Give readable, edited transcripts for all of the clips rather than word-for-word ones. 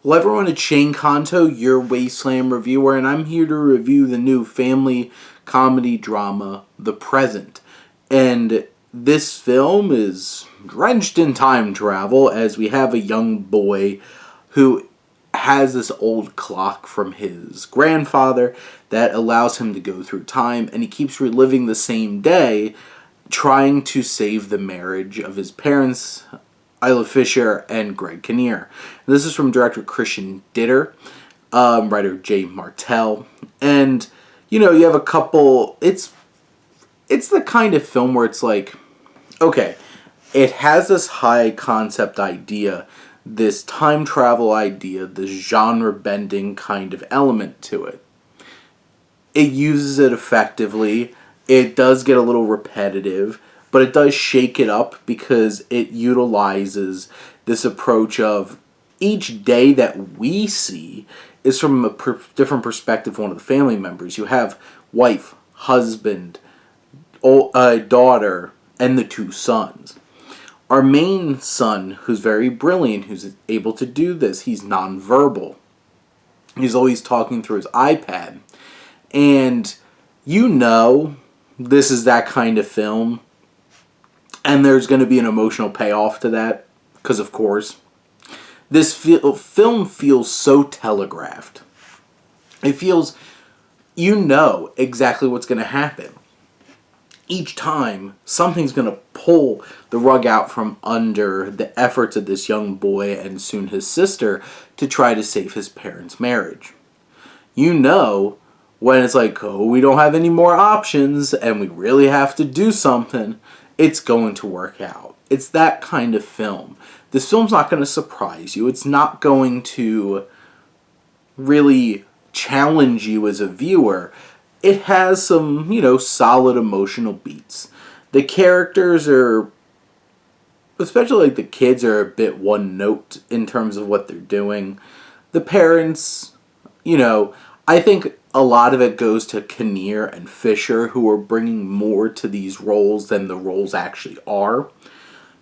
Well, everyone, it's Shane Kanto, your Wasteland reviewer, and I'm here to review the new family comedy drama, The Present. And this film is drenched in time travel as we have a young boy who has this old clock from his grandfather that allows him to go through time, and he keeps reliving the same day trying to save the marriage of his parents, Isla Fisher and Greg Kinnear. This is from director Christian Ditter, writer Jay Martell, and you have a couple. It's the kind of film where it's like, okay, it has this high concept idea, this time travel idea, this genre bending kind of element to it. It uses it effectively. It does get a little repetitive, but it does shake it up because it utilizes this approach of each day that we see is from a different perspective of one of the family members. You have wife, husband, daughter, and the two sons. Our main son, who's very brilliant, who's able to do this, he's nonverbal. He's always talking through his iPad. And this is that kind of film. And there's going to be an emotional payoff to that, because of course, this film feels so telegraphed. It feels, exactly what's going to happen. Each time, something's going to pull the rug out from under the efforts of this young boy and soon his sister to try to save his parents' marriage. When it's like, oh, we don't have any more options and we really have to do something, it's going to work out. It's that kind of film. This film's not going to surprise you. It's not going to really challenge you as a viewer. It has some, solid emotional beats. The characters are, especially like the kids, are a bit one note in terms of what they're doing. The parents, I think a lot of it goes to Kinnear and Fisher, who are bringing more to these roles than the roles actually are.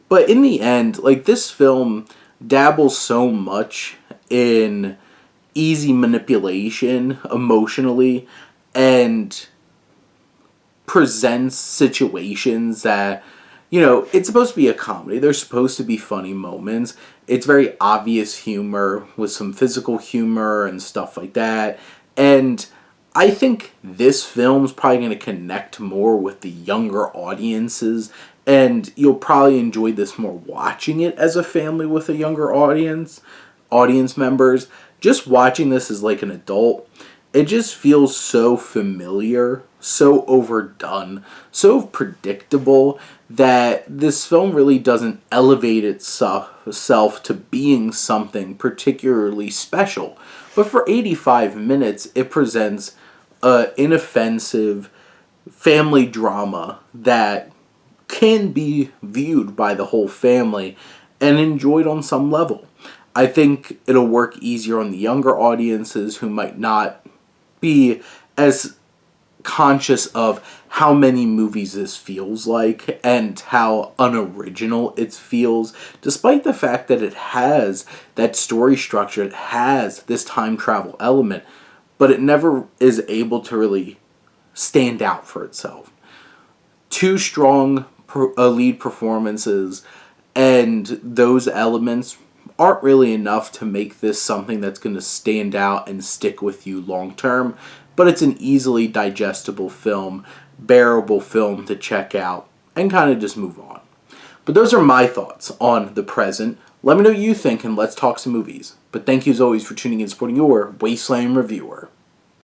But in the end, this film dabbles so much in easy manipulation emotionally and presents situations that, it's supposed to be a comedy. There's supposed to be funny moments. It's very obvious humor with some physical humor and stuff like that. And I think this film's probably going to connect more with the younger audiences, and you'll probably enjoy this more watching it as a family with a younger audience members. Just watching this as like an adult, it just feels so familiar, so overdone, so predictable that this film really doesn't elevate itself to being something particularly special. But for 85 minutes, it presents an inoffensive family drama that can be viewed by the whole family and enjoyed on some level. I think it'll work easier on the younger audiences who might not be as conscious of how many movies this feels like and how unoriginal it feels, despite the fact that it has that story structure, it has this time travel element, but it never is able to really stand out for itself. Two strong lead performances, and those elements aren't really enough to make this something that's going to stand out and stick with you long term, but it's an easily digestible film, bearable film to check out and kind of just move on. But those are my thoughts on The Present. Let me know what you think and let's talk some movies. But thank you as always for tuning in and supporting your Wasteland reviewer.